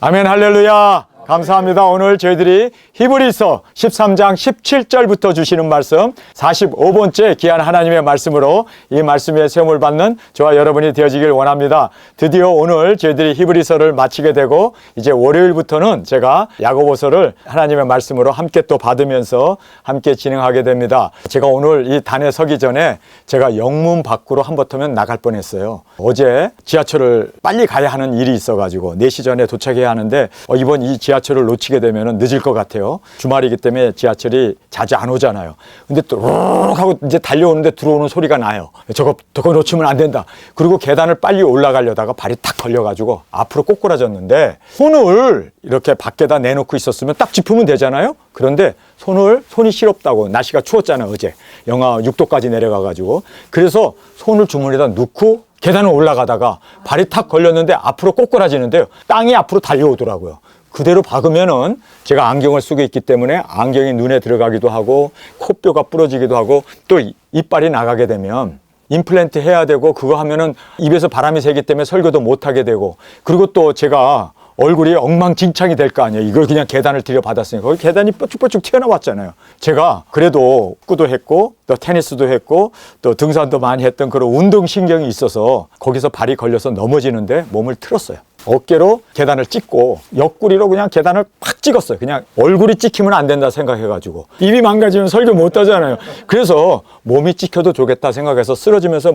아멘, 할렐루야. 감사합니다. 오늘 저희들이 히브리서 13장 17절부터 주시는 말씀 45번째 귀한 하나님의 말씀으로 이 말씀에 세움을 받는 저와 여러분이 되어지길 원합니다. 드디어 오늘 저희들이 히브리서를 마치게 되고 이제 월요일부터는 제가 야고보서를 하나님의 말씀으로 함께 또 받으면서 함께 진행하게 됩니다. 제가 오늘 이 단에 서기 전에 제가 영문 밖으로 한번터면 나갈 뻔했어요. 어제 지하철을 빨리 가야 하는 일이 있어가지고 4시 전에 도착해야 하는데 이번 이 지하철을 놓치게 되면 늦을 것 같아요. 주말이기 때문에 지하철이 자주 안 오잖아요. 근데 또 룩 하고 이제 달려오는데 들어오는 소리가 나요. 저거 놓치면 안 된다. 그리고 계단을 빨리 올라가려다가 발이 탁 걸려가지고 앞으로 꼬꾸라졌는데 손을 이렇게 밖에다 내놓고 있었으면 딱 짚으면 되잖아요. 그런데 손이 시렵다고, 날씨가 추웠잖아요. 어제 영하 6도까지 내려가가지고. 그래서 손을 주머니에다 넣고 계단을 올라가다가 발이 탁 걸렸는데 앞으로 꼬꾸라지는데요. 땅이 앞으로 달려오더라고요. 그대로 박으면은 제가 안경을 쓰고 있기 때문에 안경이 눈에 들어가기도 하고 코뼈가 부러지기도 하고 또 이빨이 나가게 되면 임플란트 해야 되고 그거 하면은 입에서 바람이 새기 때문에 설교도 못 하게 되고 그리고 또 제가 얼굴이 엉망진창이 될 거 아니에요. 이걸 그냥 계단을 들여받았으니까 거기 계단이 뾰족뾰족 튀어나왔잖아요. 제가 그래도 축구도 했고 또 테니스도 했고 또 등산도 많이 했던 그런 운동신경이 있어서 거기서 발이 걸려서 넘어지는데 몸을 틀었어요. 어깨로 계단을 찍고 옆구리로 그냥 계단을 팍 찍었어요. 그냥 얼굴이 찍히면 안 된다 생각해가지고 입이 망가지면 설교 못 하잖아요. 그래서 몸이 찍혀도 좋겠다 생각해서 쓰러지면서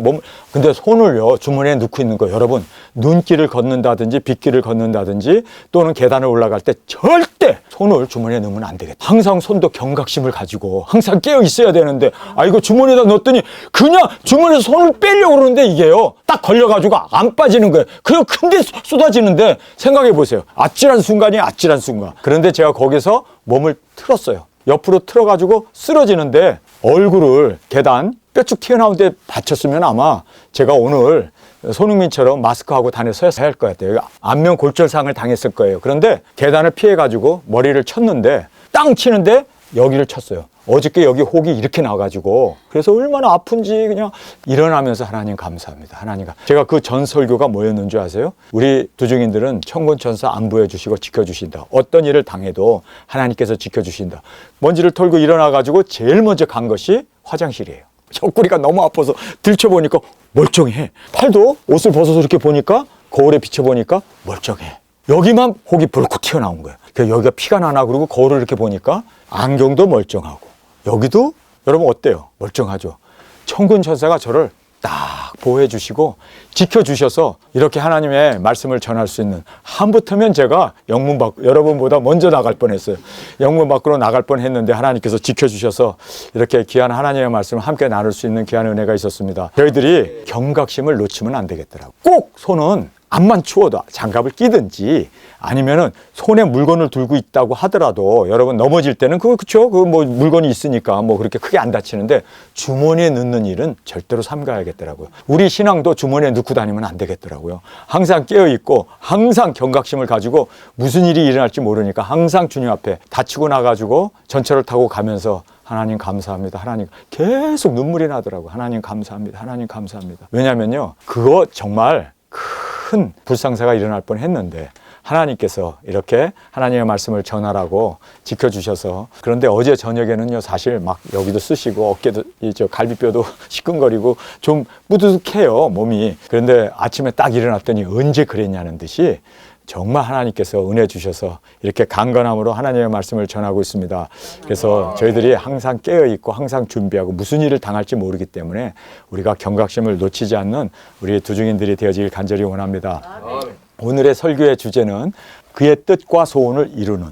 근데 손을요 주머니에 넣고 있는 거예요. 여러분 눈길을 걷는다든지 빗길을 걷는다든지 또는 계단을 올라갈 때 절대 손을 주머니에 넣으면 안 되겠다. 항상 손도 경각심을 가지고 항상 깨어 있어야 되는데 이거 주머니에다 넣었더니 그냥 주머니에서 손을 빼려고 그러는데 이게요 딱 걸려가지고 안 빠지는 거예요. 그리고 큰데 쏟아지는데 생각해 보세요. 아찔한 순간이 아찔한 순간. 그런데 제가 거기서 몸을 틀었어요. 옆으로 틀어가지고 쓰러지는데 얼굴을 계단 뼈쭉 튀어나온 데 받쳤으면 아마 제가 오늘 손흥민처럼 마스크하고 단에 서야 할 것 같아요. 안면 골절상을 당했을 거예요. 그런데 계단을 피해가지고 머리를 쳤는데 땅 치는데 여기를 쳤어요. 어저께 여기 혹이 이렇게 나가지고 그래서 얼마나 아픈지 그냥 일어나면서 하나님 감사합니다. 하나님 제가 그 전 설교가 뭐였는 줄 아세요? 우리 두중인들은 천군천사 안보해 주시고 지켜주신다. 어떤 일을 당해도 하나님께서 지켜주신다. 먼지를 털고 일어나가지고 제일 먼저 간 것이 화장실이에요. 옆구리가 너무 아파서 들춰보니까 멀쩡해. 팔도 옷을 벗어서 이렇게 보니까 거울에 비춰보니까 멀쩡해. 여기만 혹이 불고 튀어나온 거예요. 여기가 피가 나나 그러고 거울을 이렇게 보니까 안경도 멀쩡하고 여기도 여러분 어때요? 멀쩡하죠. 천군천사가 저를 딱 보호해 주시고 지켜주셔서 이렇게 하나님의 말씀을 전할 수 있는 한부터면 제가 영문 밖 여러분보다 먼저 나갈 뻔했어요. 영문 밖으로 나갈 뻔했는데 하나님께서 지켜주셔서 이렇게 귀한 하나님의 말씀을 함께 나눌 수 있는 귀한 은혜가 있었습니다. 저희들이 경각심을 놓치면 안 되겠더라고요. 꼭 손은 암만 추워도 장갑을 끼든지 아니면은 손에 물건을 들고 있다고 하더라도 여러분 넘어질 때는 그렇죠. 물건이 있으니까 그렇게 크게 안 다치는데 주머니에 넣는 일은 절대로 삼가야겠더라고요. 우리 신앙도 주머니에 넣고 다니면 안 되겠더라고요. 항상 깨어 있고 항상 경각심을 가지고 무슨 일이 일어날지 모르니까 항상 주님 앞에 다치고 나가지고 전철을 타고 가면서 하나님 감사합니다. 하나님 계속 눈물이 나더라고요. 하나님 감사합니다. 하나님 감사합니다. 왜냐면요. 그거 정말 큰 불상사가 일어날 뻔했는데 하나님께서 이렇게 하나님의 말씀을 전하라고 지켜주셔서 그런데 어제 저녁에는요 사실 막 여기도 쑤시고 어깨도 갈비뼈도 시큰거리고 좀 뿌듯해요 몸이. 그런데 아침에 딱 일어났더니 언제 그랬냐는 듯이 정말 하나님께서 은혜 주셔서 이렇게 강건함으로 하나님의 말씀을 전하고 있습니다. 그래서 저희들이 항상 깨어있고 항상 준비하고 무슨 일을 당할지 모르기 때문에 우리가 경각심을 놓치지 않는 우리 두중인들이 되어지길 간절히 원합니다. 오늘의 설교의 주제는 그의 뜻과 소원을 이루는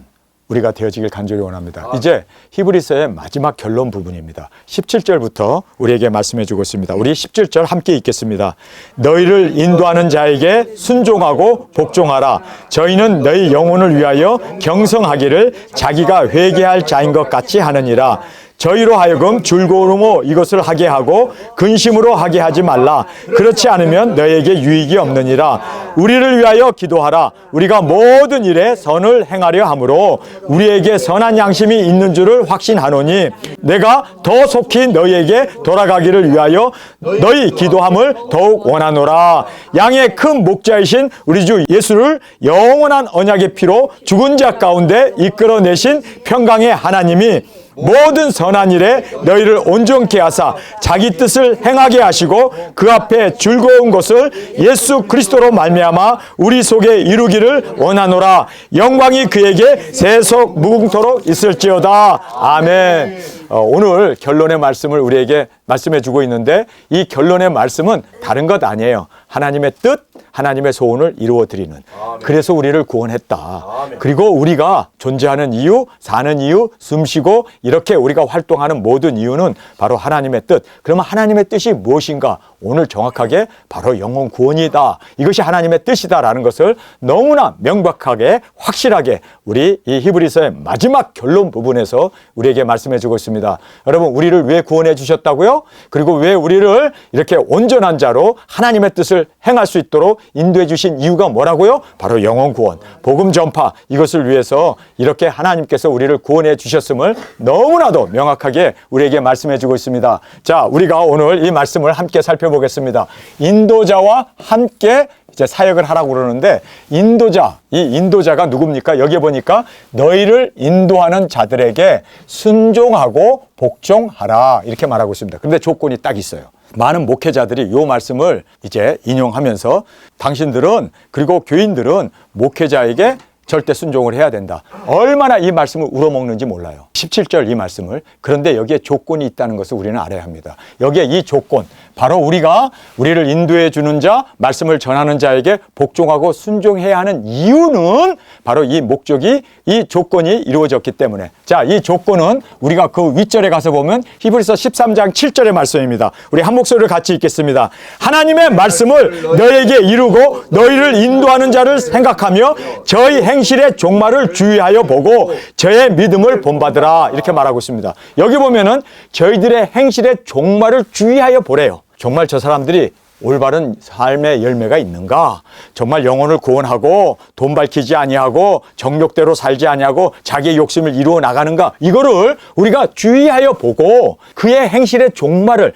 우리가 되어지길 간절히 원합니다. 이제 히브리서의 마지막 결론 부분입니다. 17절부터 우리에게 말씀해 주고 있습니다. 우리 17절 함께 읽겠습니다. 너희를 인도하는 자에게 순종하고 복종하라. 저희는 너희 영혼을 위하여 경성하기를 자기가 회개할 자인 것 같이 하느니라. 저희로 하여금 즐거움으로 이것을 하게 하고 근심으로 하게 하지 말라. 그렇지 않으면 너에게 유익이 없느니라. 우리를 위하여 기도하라. 우리가 모든 일에 선을 행하려 하므로 우리에게 선한 양심이 있는 줄을 확신하노니 내가 더 속히 너희에게 돌아가기를 위하여 너희 기도함을 더욱 원하노라. 양의 큰 목자이신 우리 주 예수를 영원한 언약의 피로 죽은 자 가운데 이끌어내신 평강의 하나님이 모든 선한 일에 너희를 온전케 하사 자기 뜻을 행하게 하시고 그 앞에 즐거운 것을 예수 그리스도로 말미암아 우리 속에 이루기를 원하노라. 영광이 그에게 세속 무궁토록 있을지어다. 아멘. 오늘 결론의 말씀을 우리에게 말씀해 주고 있는데 이 결론의 말씀은 다른 것 아니에요. 하나님의 뜻, 하나님의 소원을 이루어 드리는. 그래서 우리를 구원했다. 그리고 우리가 존재하는 이유, 사는 이유, 숨쉬고 이렇게 우리가 활동하는 모든 이유는 바로 하나님의 뜻. 그러면 하나님의 뜻이 무엇인가? 오늘 정확하게 바로 영혼 구원이다. 이것이 하나님의 뜻이다라는 것을 너무나 명백하게 확실하게 우리 이 히브리서의 마지막 결론 부분에서 우리에게 말씀해 주고 있습니다. 여러분, 우리를 왜 구원해 주셨다고요? 그리고 왜 우리를 이렇게 온전한 자로 하나님의 뜻을 행할 수 있도록 인도해 주신 이유가 뭐라고요? 바로 영혼 구원, 복음 전파, 이것을 위해서 이렇게 하나님께서 우리를 구원해 주셨음을 너무나도 명확하게 우리에게 말씀해 주고 있습니다. 자, 우리가 오늘 이 말씀을 함께 살펴보겠습니다. 인도자와 함께 이제 사역을 하라고 그러는데 인도자, 이 인도자가 누굽니까? 여기 보니까 너희를 인도하는 자들에게 순종하고 복종하라 이렇게 말하고 있습니다. 그런데 조건이 딱 있어요. 많은 목회자들이 이 말씀을 이제 인용하면서 당신들은 그리고 교인들은 목회자에게 절대 순종을 해야 된다. 얼마나 이 말씀을 우러먹는지 몰라요. 17절 이 말씀을. 그런데 여기에 조건이 있다는 것을 우리는 알아야 합니다. 여기에 이 조건, 바로 우리가 우리를 인도해 주는 자, 말씀을 전하는 자에게 복종하고 순종해야 하는 이유는 바로 이 목적이, 이 조건이 이루어졌기 때문에. 자, 이 조건은 우리가 그 윗절에 가서 보면 히브리서 13장 7절의 말씀입니다. 우리 한 목소리를 같이 읽겠습니다. 하나님의 말씀을 너에게 이루고 너희를 인도하는 자를 생각하며 저희 행실의 종말을 주의하여 보고 저의 믿음을 본받으라 이렇게 말하고 있습니다. 여기 보면은 저희들의 행실의 종말을 주의하여 보래요. 정말 저 사람들이 올바른 삶의 열매가 있는가? 정말 영혼을 구원하고 돈 밝히지 아니하고 정욕대로 살지 아니하고 자기의 욕심을 이루어 나가는가? 이거를 우리가 주의하여 보고 그의 행실의 종말을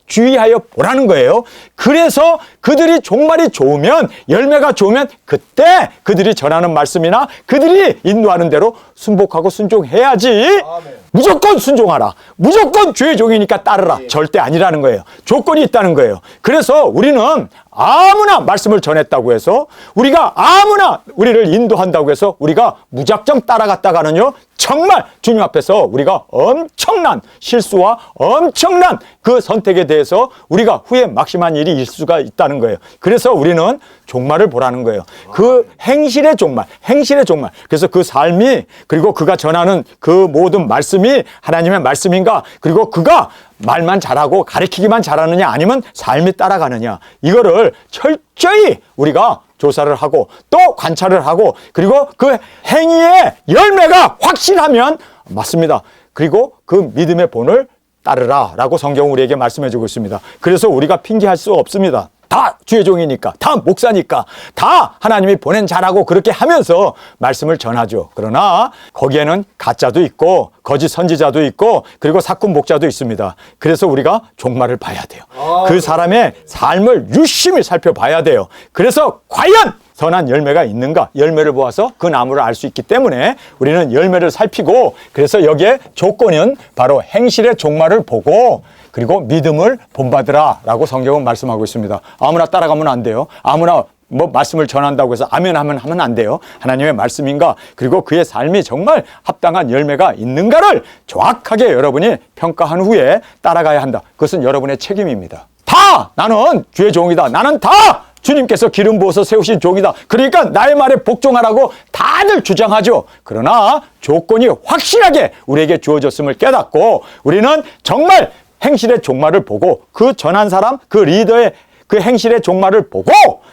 주의하여 보라는 거예요. 그래서 그들이 종말이 좋으면, 열매가 좋으면 그때 그들이 전하는 말씀이나 그들이 인도하는 대로 순복하고 순종해야지. 무조건 순종하라, 무조건 주의 종이니까 따르라, 절대 아니라는 거예요. 조건이 있다는 거예요. 그래서 우리는 아무나 말씀을 전했다고 해서, 우리가 아무나 우리를 인도한다고 해서 우리가 무작정 따라갔다가는요, 정말 주님 앞에서 우리가 엄청난 실수와 엄청난 그 선택에 대해서 우리가 후에 막심한 일이 있을 수가 있다는 거예요. 그래서 우리는 종말을 보라는 거예요. 그 행실의 종말. 그래서 그 삶이, 그리고 그가 전하는 그 모든 말씀이 하나님의 말씀인가, 그리고 그가 말만 잘하고 가르치기만 잘하느냐, 아니면 삶이 따라가느냐, 이거를 철저히 우리가 조사를 하고 또 관찰을 하고, 그리고 그 행위의 열매가 확실하면 맞습니다. 그리고 그 믿음의 본을 따르라 라고 성경은 우리에게 말씀해 주고 있습니다. 그래서 우리가 핑계할 수 없습니다. 다 주의 종이니까, 다 목사니까, 다 하나님이 보낸 자라고 그렇게 하면서 말씀을 전하죠. 그러나 거기에는 가짜도 있고 거짓 선지자도 있고 그리고 사꾼 목자도 있습니다. 그래서 우리가 종말을 봐야 돼요. 그 사람의 삶을 유심히 살펴봐야 돼요. 그래서 과연 선한 열매가 있는가, 열매를 보아서 그 나무를 알 수 있기 때문에 우리는 열매를 살피고, 그래서 여기에 조건은 바로 행실의 종말을 보고 그리고 믿음을 본받으라 라고 성경은 말씀하고 있습니다. 아무나 따라가면 안 돼요. 아무나 뭐 말씀을 전한다고 해서 아멘 하면 안 돼요. 하나님의 말씀인가, 그리고 그의 삶이 정말 합당한 열매가 있는가를 정확하게 여러분이 평가한 후에 따라가야 한다. 그것은 여러분의 책임입니다. 다 나는 주의 종이다, 나는 다 주님께서 기름 부어서 세우신 종이다, 그러니까 나의 말에 복종하라고 다들 주장하죠. 그러나 조건이 확실하게 우리에게 주어졌음을 깨닫고 우리는 정말 행실의 종말을 보고, 그 전한 사람, 그 리더의 그 행실의 종말을 보고,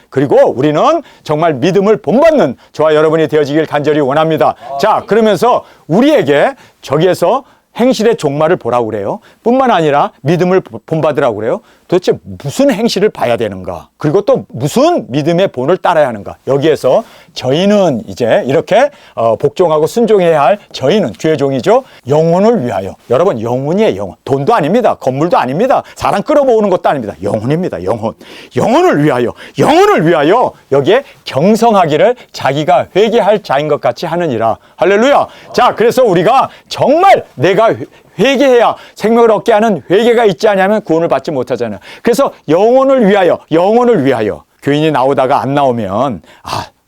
그리고 우리는 정말 믿음을 본받는 저와 여러분이 되어지길 간절히 원합니다. 자, 그러면서 우리에게 저기에서 행실의 종말을 보라고 그래요. 뿐만 아니라 믿음을 본받으라고 그래요. 도대체 무슨 행실을 봐야 되는가? 그리고 또 무슨 믿음의 본을 따라야 하는가? 여기에서 저희는 이제 이렇게 복종하고 순종해야 할 저희는 주의 종이죠. 영혼을 위하여. 여러분, 영혼이에요. 영혼. 돈도 아닙니다. 건물도 아닙니다. 사람 끌어모으는 것도 아닙니다. 영혼입니다. 영혼. 영혼을 위하여. 영혼을 위하여 여기에 경성하기를 자기가 회개할 자인 것 같이 하느니라. 할렐루야. 자, 그래서 우리가 정말 내가 회개해야 생명을 얻게 하는 회개가 있지 않으면 구원을 받지 못하잖아요. 그래서 영혼을 위하여, 영혼을 위하여. 교인이 나오다가 안 나오면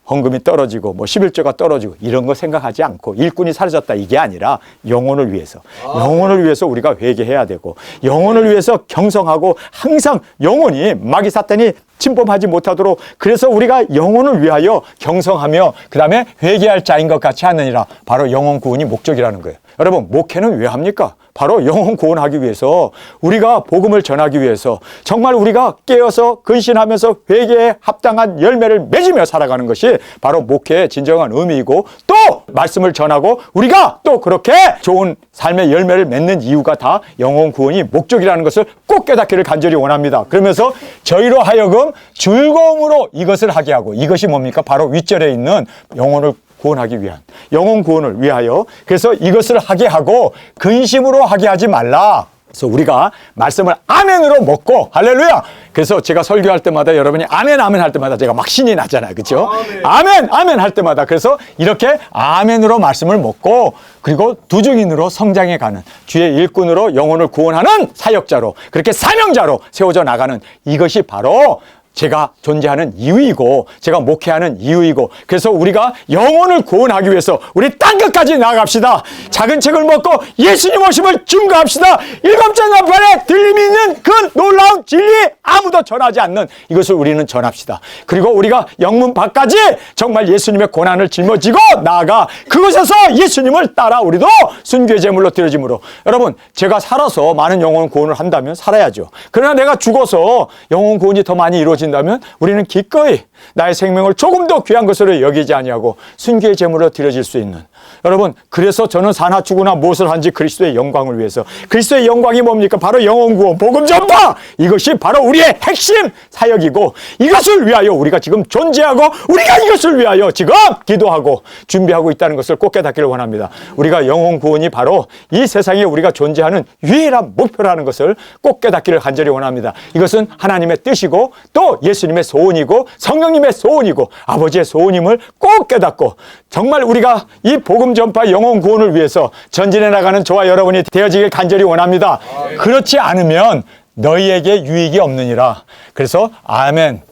헌금이 떨어지고 뭐 11조가 떨어지고 이런 거 생각하지 않고 일꾼이 사라졌다 이게 아니라 영혼을 위해서, 영혼을 위해서 우리가 회개해야 되고, 영혼을 위해서 경성하고, 항상 영혼이 마귀 사탄이 침범하지 못하도록, 그래서 우리가 영혼을 위하여 경성하며 그 다음에 회개할 자인 것 같이 하느니라. 바로 영혼 구원이 목적이라는 거예요. 여러분, 목회는 왜 합니까? 바로 영혼 구원하기 위해서, 우리가 복음을 전하기 위해서, 정말 우리가 깨어서 근신하면서 회개에 합당한 열매를 맺으며 살아가는 것이 바로 목회의 진정한 의미이고, 또 말씀을 전하고 우리가 또 그렇게 좋은 삶의 열매를 맺는 이유가 다 영혼 구원이 목적이라는 것을 꼭 깨닫기를 간절히 원합니다. 그러면서 저희로 하여금 즐거움으로 이것을 하게 하고, 이것이 뭡니까? 바로 윗절에 있는 영혼을 구원하기 위한, 영혼 구원을 위하여. 그래서 이것을 하게 하고 근심으로 하게 하지 말라. 그래서 우리가 말씀을 아멘으로 먹고, 할렐루야. 그래서 제가 설교할 때마다 여러분이 아멘 아멘 할 때마다 제가 막 신이 나잖아요, 그렇죠? 아멘 아멘 할 때마다. 그래서 이렇게 아멘으로 말씀을 먹고, 그리고 두중인으로 성장해 가는 주의 일꾼으로 영혼을 구원하는 사역자로, 그렇게 사명자로 세워져 나가는, 이것이 바로 제가 존재하는 이유이고, 제가 목회하는 이유이고, 그래서 우리가 영혼을 구원하기 위해서 우리 땅끝까지 나아갑시다. 작은 책을 먹고 예수님 오심을 증거합시다. 7째 나팔에 들림이 있는 그 놀라운 진리, 아무도 전하지 않는 이것을 우리는 전합시다. 그리고 우리가 영문 밖까지 정말 예수님의 고난을 짊어지고 나아가 그곳에서 예수님을 따라 우리도 순교의 제물로 드려짐으로. 여러분, 제가 살아서 많은 영혼 구원을 한다면 살아야죠. 그러나 내가 죽어서 영혼 구원이 더 많이 이루어진다면 우리는 기꺼이 나의 생명을 조금 더 귀한 것으로 여기지 아니하고 순교의 제물로 드려질 수 있는. 여러분, 그래서 저는 사나 죽으나 무엇을 한지 그리스도의 영광을 위해서. 그리스도의 영광이 뭡니까? 바로 영혼 구원, 복음 전파. 이것이 바로 우리의 핵심 사역이고, 이것을 위하여 우리가 지금 존재하고, 우리가 이것을 위하여 지금 기도하고 준비하고 있다는 것을 꼭 깨닫기를 원합니다. 우리가 영혼 구원이 바로 이 세상에 우리가 존재하는 유일한 목표라는 것을 꼭 깨닫기를 간절히 원합니다. 이것은 하나님의 뜻이고, 또 예수님의 소원이고, 성령님의 소원이고, 아버지의 소원임을 꼭 깨닫고, 정말 우리가 이 복음 전파 영혼 구원을 위해서 전진해 나가는 저와 여러분이 되어지길 간절히 원합니다. 그렇지 않으면 너희에게 유익이 없느니라. 그래서 아멘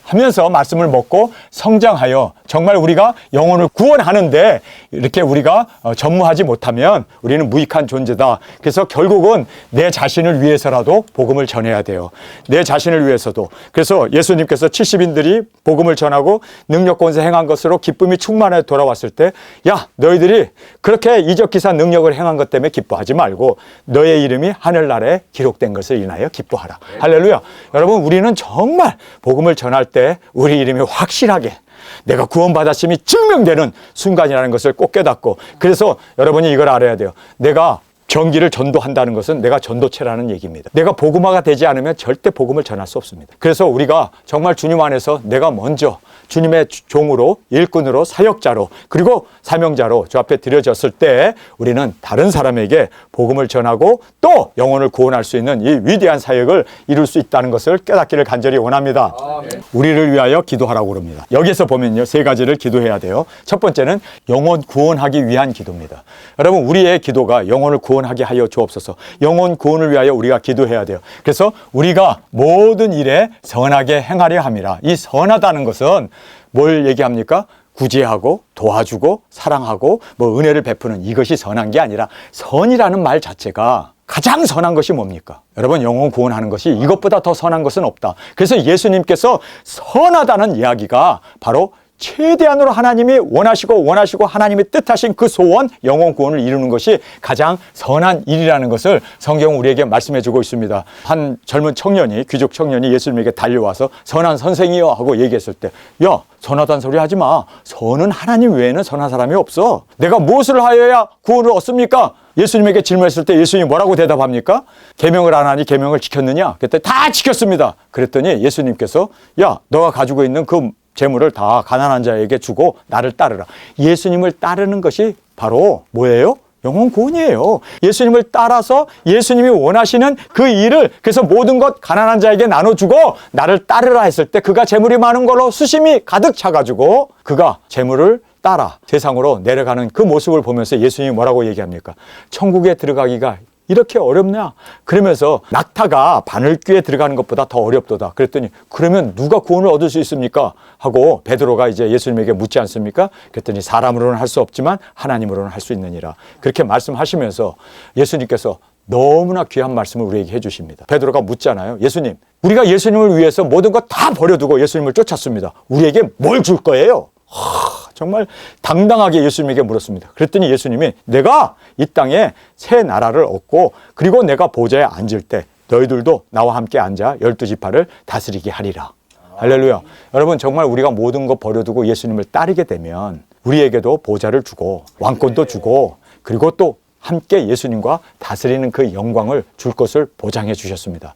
하면서 말씀을 먹고 성장하여 정말 우리가 영혼을 구원하는데 이렇게 우리가 전무하지 못하면 우리는 무익한 존재다. 그래서 결국은 내 자신을 위해서라도 복음을 전해야 돼요. 내 자신을 위해서도. 그래서 예수님께서 70인들이 복음을 전하고 능력 권세 행한 것으로 기쁨이 충만해 돌아왔을 때, 야, 너희들이 그렇게 이적기사 능력을 행한 것 때문에 기뻐하지 말고 너의 이름이 하늘나라에 기록된 것을 인하여 기뻐하라. 할렐루야. 여러분, 우리는 정말 복음을 전할 때 우리 이름이 확실하게 내가 구원받았음이 증명되는 순간이라는 것을 꼭 깨닫고, 그래서 여러분이 이걸 알아야 돼요. 내가 전기를 전도한다는 것은 내가 전도체라는 얘기입니다. 내가 복음화가 되지 않으면 절대 복음을 전할 수 없습니다. 그래서 우리가 정말 주님 안에서 내가 먼저 주님의 종으로, 일꾼으로, 사역자로, 그리고 사명자로 저 앞에 드려졌을 때 우리는 다른 사람에게 복음을 전하고 또 영혼을 구원할 수 있는 이 위대한 사역을 이룰 수 있다는 것을 깨닫기를 간절히 원합니다. 우리를 위하여 기도하라고 그럽니다. 여기서 보면요, 3가지를 기도해야 돼요. 첫 번째는 영혼 구원하기 위한 기도입니다. 여러분, 우리의 기도가 영혼을 구원하게 하여 주옵소서. 영혼 구원을 위하여 우리가 기도해야 돼요. 그래서 우리가 모든 일에 선하게 행하려 함이라. 이 선하다는 것은 뭘 얘기합니까? 구제하고 도와주고 사랑하고 뭐 은혜를 베푸는, 이것이 선한 게 아니라, 선이라는 말 자체가 가장 선한 것이 뭡니까? 여러분, 영혼 구원하는 것이 이것보다 더 선한 것은 없다. 그래서 예수님께서 선하다는 이야기가 바로 최대한으로 하나님이 원하시고 하나님이 뜻하신 그 소원, 영혼 구원을 이루는 것이 가장 선한 일이라는 것을 성경은 우리에게 말씀해 주고 있습니다. 한 젊은 청년이, 귀족 청년이 예수님에게 달려와서 선한 선생이여 하고 얘기했을 때, 야, 선하다는 소리 하지 마. 선은 하나님 외에는 선한 사람이 없어. 내가 무엇을 하여야 구원을 얻습니까? 예수님에게 질문했을 때 예수님이 뭐라고 대답합니까? 계명을 안 하니 계명을 지켰느냐? 그때 다 지켰습니다. 그랬더니 예수님께서, 야, 너가 가지고 있는 그 재물을 다 가난한 자에게 주고 나를 따르라. 예수님을 따르는 것이 바로 뭐예요? 영혼 구원이에요. 예수님을 따라서 예수님이 원하시는 그 일을, 그래서 모든 것 가난한 자에게 나눠주고 나를 따르라 했을 때 그가 재물이 많은 걸로 수심이 가득 차가지고 그가 재물을 따라 세상으로 내려가는 그 모습을 보면서 예수님이 뭐라고 얘기합니까? 천국에 들어가기가 이렇게 어렵냐? 그러면서 낙타가 바늘귀에 들어가는 것보다 더 어렵도다. 그랬더니 그러면 누가 구원을 얻을 수 있습니까? 하고 베드로가 이제 예수님에게 묻지 않습니까? 그랬더니 사람으로는 할 수 없지만 하나님으로는 할 수 있느니라. 그렇게 말씀하시면서 예수님께서 너무나 귀한 말씀을 우리에게 해주십니다. 베드로가 묻잖아요. 예수님, 우리가 예수님을 위해서 모든 것 다 버려두고 예수님을 쫓았습니다. 우리에게 뭘 줄 거예요? 정말 당당하게 예수님에게 물었습니다. 그랬더니 예수님이 내가 이 땅에 새 나라를 얻고 그리고 내가 보좌에 앉을 때 너희들도 나와 함께 앉아 12지파를 다스리게 하리라. 할렐루야. 여러분, 정말 우리가 모든 거 버려두고 예수님을 따르게 되면 우리에게도 보좌를 주고 왕권도 주고 그리고 또 함께 예수님과 다스리는 그 영광을 줄 것을 보장해 주셨습니다.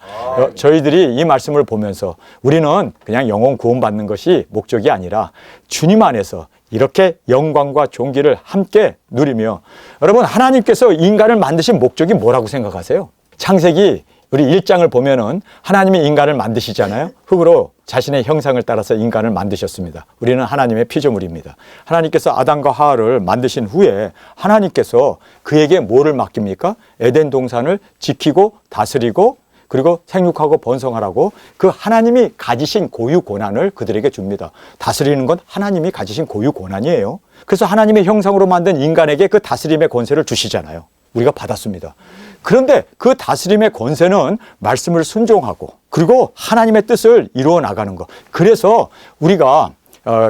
저희들이 이 말씀을 보면서 우리는 그냥 영혼 구원받는 것이 목적이 아니라 주님 안에서 이렇게 영광과 존귀를 함께 누리며, 여러분, 하나님께서 인간을 만드신 목적이 뭐라고 생각하세요? 창세기 우리 1장을 보면은 하나님이 인간을 만드시잖아요. 흙으로 자신의 형상을 따라서 인간을 만드셨습니다. 우리는 하나님의 피조물입니다. 하나님께서 아담과 하와를 만드신 후에 하나님께서 그에게 뭐를 맡깁니까? 에덴 동산을 지키고 다스리고 그리고 생육하고 번성하라고 그 하나님이 가지신 고유 권한을 그들에게 줍니다. 다스리는 건 하나님이 가지신 고유 권한이에요. 그래서 하나님의 형상으로 만든 인간에게 그 다스림의 권세를 주시잖아요. 우리가 받았습니다. 그런데 그 다스림의 권세는 말씀을 순종하고 그리고 하나님의 뜻을 이루어 나가는 것. 그래서 우리가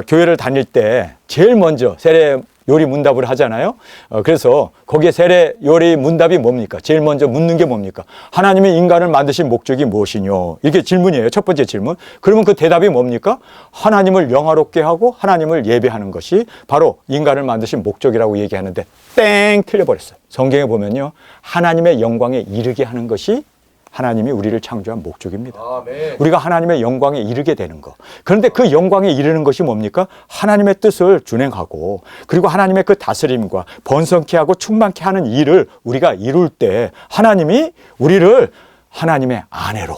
교회를 다닐 때 제일 먼저 세례 요리 문답을 하잖아요. 그래서 거기에 세례 요리 문답이 뭡니까? 제일 먼저 묻는 게 뭡니까? 하나님이 인간을 만드신 목적이 무엇이뇨? 이게 질문이에요. 첫 번째 질문. 그러면 그 대답이 뭡니까? 하나님을 영화롭게 하고 하나님을 예배하는 것이 바로 인간을 만드신 목적이라고 얘기하는데 땡 틀려버렸어요. 성경에 보면요, 하나님의 영광에 이르게 하는 것이 하나님이 우리를 창조한 목적입니다. 아멘. 우리가 하나님의 영광에 이르게 되는 것. 그런데 그 영광에 이르는 것이 뭡니까? 하나님의 뜻을 준행하고 그리고 하나님의 그 다스림과 번성케 하고 충만케 하는 일을 우리가 이룰 때 하나님이 우리를 하나님의 아내로,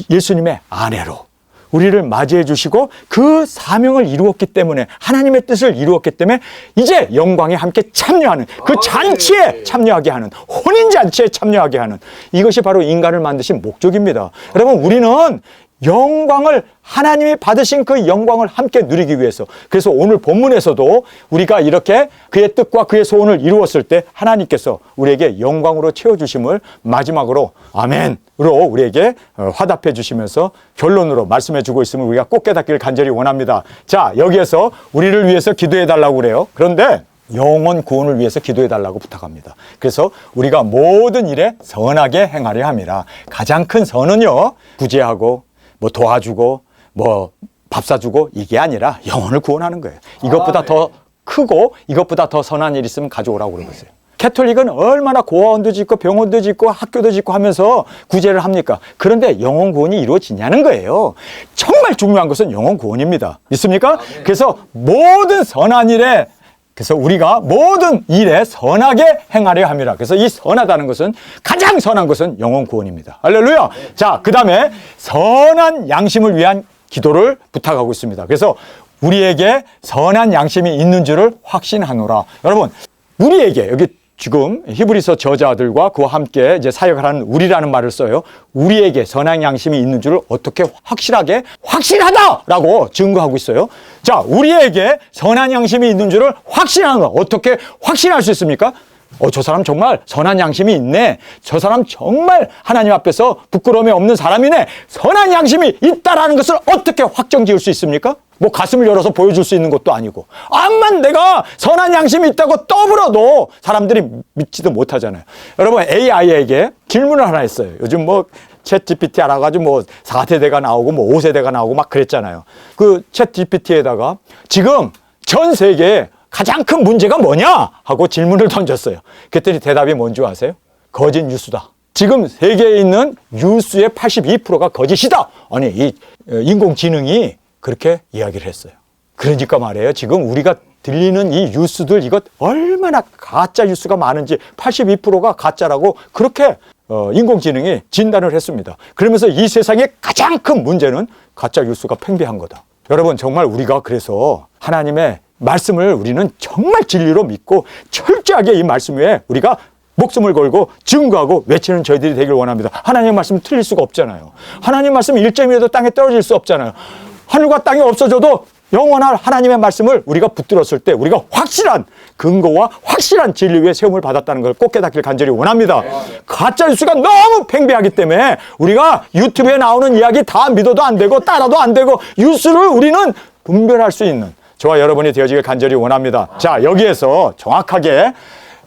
예수님의 아내로 우리를 맞이해 주시고 그 사명을 이루었기 때문에, 하나님의 뜻을 이루었기 때문에 이제 영광에 함께 참여하는, 그 잔치에 참여하게 하는, 혼인잔치에 참여하게 하는, 이것이 바로 인간을 만드신 목적입니다. 여러분, 우리는 영광을, 하나님이 받으신 그 영광을 함께 누리기 위해서, 그래서 오늘 본문에서도 우리가 이렇게 그의 뜻과 그의 소원을 이루었을 때 하나님께서 우리에게 영광으로 채워주심을 마지막으로 아멘으로 우리에게 화답해 주시면서 결론으로 말씀해 주고 있음을 우리가 꼭 깨닫기를 간절히 원합니다. 자, 여기에서 우리를 위해서 기도해 달라고 그래요. 그런데 영혼 구원을 위해서 기도해 달라고 부탁합니다. 그래서 우리가 모든 일에 선하게 행하려 함이라. 가장 큰 선은요, 구제하고 뭐 도와주고 뭐 밥 사주고 이게 아니라 영혼을 구원하는 거예요. 이것보다 더 크고 이것보다 더 선한 일 있으면 가져오라고 그러는 거예요. 캐톨릭은 얼마나 고아원도 짓고 병원도 짓고 학교도 짓고 하면서 구제를 합니까? 그런데 영혼 구원이 이루어지냐는 거예요. 정말 중요한 것은 영혼 구원입니다. 믿습니까? 그래서 모든 선한 일에, 그래서 우리가 모든 일에 선하게 행하려 함이라. 그래서 이 선하다는 것은, 가장 선한 것은 영혼 구원입니다. 할렐루야. 자, 그 다음에 선한 양심을 위한 기도를 부탁하고 있습니다. 그래서 우리에게 선한 양심이 있는 줄을 확신하노라. 여러분, 우리에게, 여기 지금 히브리서 저자들과 그와 함께 이제 사역을 하는 우리라는 말을 써요. 우리에게 선한 양심이 있는 줄을 어떻게 확실하게, 확실하다라고 증거하고 있어요. 자, 우리에게 선한 양심이 있는 줄을 확신하는 거, 어떻게 확신할 수 있습니까? 저 사람 정말 선한 양심이 있네. 저 사람 정말 하나님 앞에서 부끄러움이 없는 사람이네. 선한 양심이 있다라는 것을 어떻게 확정 지을 수 있습니까? 뭐 가슴을 열어서 보여줄 수 있는 것도 아니고, 암만 내가 선한 양심이 있다고 떠들어도 사람들이 믿지도 못하잖아요. 여러분, AI에게 질문을 하나 했어요. 요즘 뭐 챗 GPT 알아가지고 뭐 4세대가 나오고 뭐 5세대가 나오고 막 그랬잖아요. 그 챗 GPT에다가 지금 전 세계에 가장 큰 문제가 뭐냐 하고 질문을 던졌어요. 그랬더니 대답이 뭔지 아세요? 거짓 뉴스다. 지금 세계에 있는 뉴스의 82%가 거짓이다. 아니, 이 인공지능이 그렇게 이야기를 했어요. 그러니까 말이에요. 지금 우리가 들리는 이 뉴스들, 이것 얼마나 가짜 뉴스가 많은지 82%가 가짜라고 그렇게 인공지능이 진단을 했습니다. 그러면서 이 세상의 가장 큰 문제는 가짜 뉴스가 팽배한 거다. 여러분, 정말 우리가 그래서 하나님의 말씀을 우리는 정말 진리로 믿고 철저하게 이 말씀 위에 우리가 목숨을 걸고 증거하고 외치는 저희들이 되길 원합니다. 하나님의 말씀은 틀릴 수가 없잖아요. 하나님의 말씀은 1점이라도 땅에 떨어질 수 없잖아요. 하늘과 땅이 없어져도 영원한 하나님의 말씀을 우리가 붙들었을 때 우리가 확실한 근거와 확실한 진리 위에 세움을 받았다는 걸 꼭 깨닫길 간절히 원합니다. 가짜 뉴스가 너무 팽배하기 때문에 우리가 유튜브에 나오는 이야기 다 믿어도 안 되고 따라도 안 되고, 뉴스를 우리는 분별할 수 있는 저와 여러분이 되어지길 간절히 원합니다. 자, 여기에서 정확하게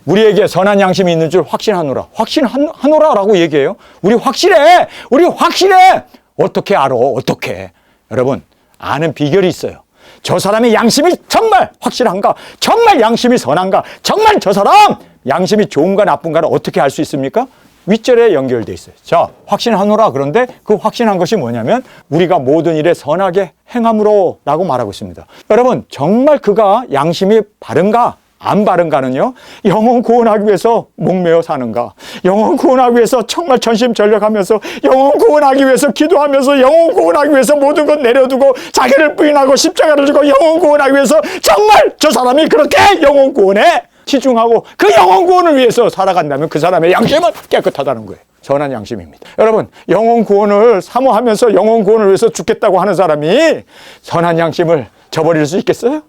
우리에게 선한 양심이 있는 줄 확신하노라. 확신하노라라고 얘기해요. 우리 확실해. 우리 확실해. 어떻게 알아? 어떻게? 여러분, 아는 비결이 있어요. 저 사람의 양심이 정말 확실한가? 정말 양심이 선한가? 정말 저 사람 양심이 좋은가 나쁜가를 어떻게 알 수 있습니까? 윗절에 연결되어 있어요. 자, 확신하노라. 그런데 그 확신한 것이 뭐냐면 우리가 모든 일에 선하게 행함으로 라고 말하고 있습니다. 여러분, 정말 그가 양심이 바른가? 안 바른가는요, 영혼 구원하기 위해서 목매어 사는가, 영혼 구원하기 위해서 정말 전심전력하면서, 영혼 구원하기 위해서 기도하면서, 영혼 구원하기 위해서 모든 것 내려두고 자기를 부인하고 십자가를 지고 영혼 구원하기 위해서 정말 저 사람이 그렇게 영혼 구원에 치중하고 그 영혼 구원을 위해서 살아간다면 그 사람의 양심은 깨끗하다는 거예요. 선한 양심입니다. 여러분, 영혼 구원을 사모하면서 영혼 구원을 위해서 죽겠다고 하는 사람이 선한 양심을 저버릴 수 있겠어요?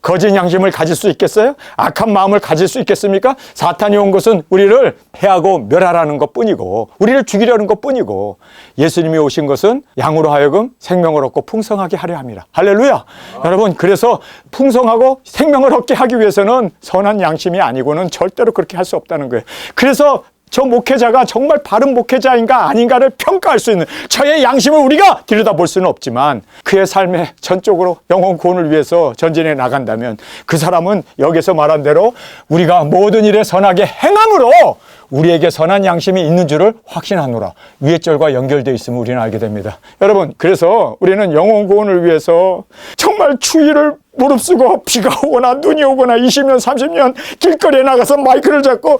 거짓 양심을 가질 수 있겠어요? 악한 마음을 가질 수 있겠습니까? 사탄이 온 것은 우리를 해하고 멸하라는 것뿐이고 우리를 죽이려는 것뿐이고, 예수님이 오신 것은 양으로 하여금 생명을 얻고 풍성하게 하려 함이라. 할렐루야. 여러분, 그래서 풍성하고 생명을 얻게 하기 위해서는 선한 양심이 아니고는 절대로 그렇게 할 수 없다는 거예요. 그래서 저 목회자가 정말 바른 목회자인가 아닌가를 평가할 수 있는 저의 양심을 우리가 들여다볼 수는 없지만, 그의 삶에 전적으로 영혼 구원을 위해서 전진해 나간다면 그 사람은 여기서 말한 대로 우리가 모든 일에 선하게 행함으로 우리에게 선한 양심이 있는 줄을 확신하노라. 위의 절과 연결되어 있음을 우리는 알게 됩니다. 여러분, 그래서 우리는 영혼 구원을 위해서 정말 추위를 무릅쓰고 비가 오거나 눈이 오거나 20년 30년 길거리에 나가서 마이크를 잡고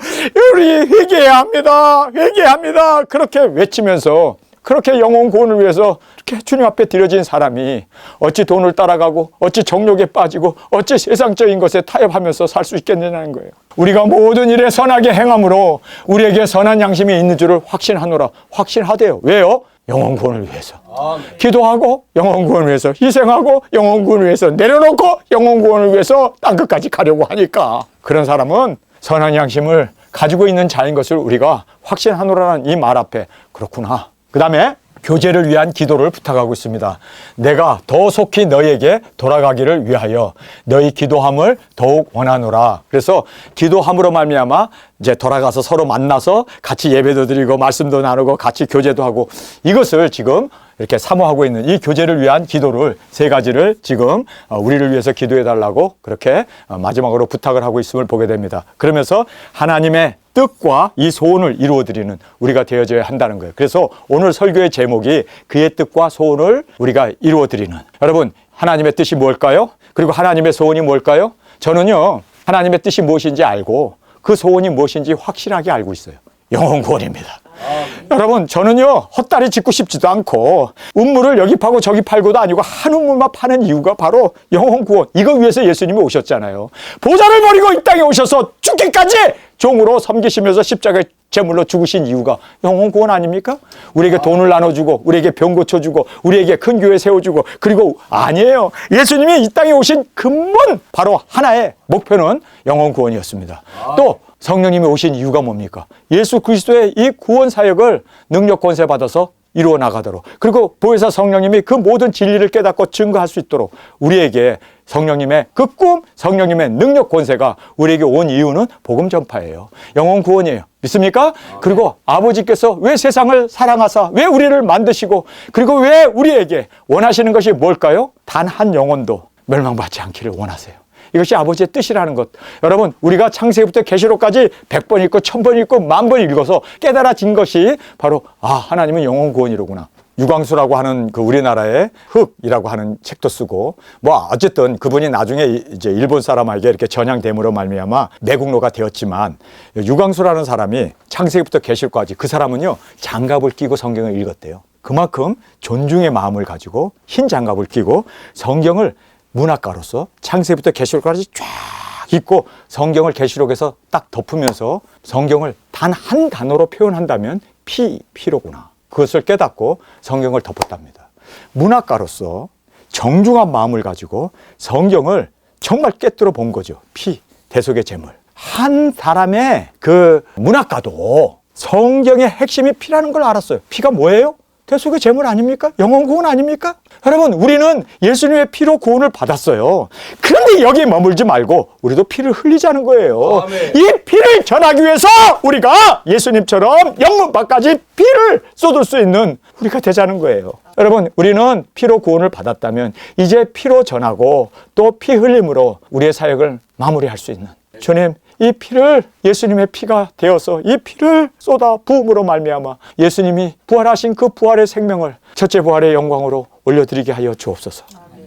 우리 회개해야 합니다, 회개합니다 그렇게 외치면서 그렇게 영혼 구원을 위해서 이렇게 주님 앞에 드려진 사람이 어찌 돈을 따라가고 어찌 정욕에 빠지고 어찌 세상적인 것에 타협하면서 살 수 있겠느냐는 거예요. 우리가 모든 일에 선하게 행함으로 우리에게 선한 양심이 있는 줄을 확신하노라. 확신하대요. 왜요? 영혼 구원을 위해서. 기도하고 영혼 구원을 위해서 희생하고 영혼 구원을 위해서 내려놓고 영혼 구원을 위해서 땅끝까지 가려고 하니까, 그런 사람은 선한 양심을 가지고 있는 자인 것을 우리가 확신하노라는 이 말 앞에 그렇구나. 그 다음에 교제를 위한 기도를 부탁하고 있습니다. 내가 더 속히 너희에게 돌아가기를 위하여 너희 기도함을 더욱 원하노라. 그래서 기도함으로 말미암아 이제 돌아가서 서로 만나서 같이 예배도 드리고 말씀도 나누고 같이 교제도 하고, 이것을 지금 이렇게 사모하고 있는 이 교제를 위한 기도를 세 가지를 지금 우리를 위해서 기도해 달라고 그렇게 마지막으로 부탁을 하고 있음을 보게 됩니다. 그러면서 하나님의 뜻과 이 소원을 이루어드리는 우리가 되어져야 한다는 거예요. 그래서 오늘 설교의 제목이 그의 뜻과 소원을 우리가 이루어드리는. 여러분, 하나님의 뜻이 뭘까요? 그리고 하나님의 소원이 뭘까요? 저는요, 하나님의 뜻이 무엇인지 알고 그 소원이 무엇인지 확실하게 알고 있어요. 영혼 구원입니다. 여러분, 저는요, 헛다리 짚고 싶지도 않고 우물을 여기 파고 저기 팔고도 아니고 한 우물만 파는 이유가 바로 영혼 구원. 이거 위해서 예수님이 오셨잖아요. 보좌를 버리고 이 땅에 오셔서 죽기까지 종으로 섬기시면서 십자가에 제물로 죽으신 이유가 영혼 구원 아닙니까? 우리에게 돈을 나눠주고 우리에게 병 고쳐주고 우리에게 큰 교회 세워주고, 그리고 아니에요, 예수님이 이 땅에 오신 근본 바로 하나의 목표는 영혼 구원이었습니다. 또 성령님이 오신 이유가 뭡니까? 예수 그리스도의 이 구원 사역을 능력 권세 받아서 이루어 나가도록, 그리고 보혜사 성령님이 그 모든 진리를 깨닫고 증거할 수 있도록 우리에게 성령님의 그 꿈, 성령님의 능력 권세가 우리에게 온 이유는 복음 전파예요. 영혼 구원이에요. 믿습니까? 그리고 아버지께서 왜 세상을 사랑하사 왜 우리를 만드시고 그리고 왜 우리에게 원하시는 것이 뭘까요? 단 한 영혼도 멸망받지 않기를 원하세요. 이것이 아버지의 뜻이라는 것. 여러분, 우리가 창세기부터 계시록까지 100번 읽고 1000번 읽고 10,000번 읽어서 깨달아진 것이 바로 하나님은 영혼 구원이로구나. 유광수라고 하는 그 우리나라의 흑이라고 하는 책도 쓰고, 어쨌든 그분이 나중에 이제 일본 사람에게 이렇게 전향됨으로 말미암아 매국노가 되었지만, 유광수라는 사람이 창세기부터 계시록까지, 그 사람은요 장갑을 끼고 성경을 읽었대요. 그만큼 존중의 마음을 가지고 흰 장갑을 끼고 성경을 문학가로서 창세기부터 계시록까지 쫙 읽고 성경을 계시록에서 딱 덮으면서 성경을 단 한 단어로 표현한다면 피로구나. 그것을 깨닫고 성경을 덮었답니다. 문학가로서 정중한 마음을 가지고 성경을 정말 꿰뚫어 본 거죠. 대속의 제물. 한 사람의 그 문학가도 성경의 핵심이 피라는 걸 알았어요. 피가 뭐예요? 대속의 제물 아닙니까? 영혼 구원 아닙니까? 여러분, 우리는 예수님의 피로 구원을 받았어요. 그런데 여기에 머물지 말고 우리도 피를 흘리자는 거예요. 아멘. 이 피를 전하기 위해서 우리가 예수님처럼 영문밖까지 피를 쏟을 수 있는 우리가 되자는 거예요. 여러분, 우리는 피로 구원을 받았다면 이제 피로 전하고 또 피 흘림으로 우리의 사역을 마무리할 수 있는, 주님, 이 피를 예수님의 피가 되어서 이 피를 쏟아 부음으로 말미암아 예수님이 부활하신 그 부활의 생명을 첫째 부활의 영광으로 올려드리게 하여 주옵소서.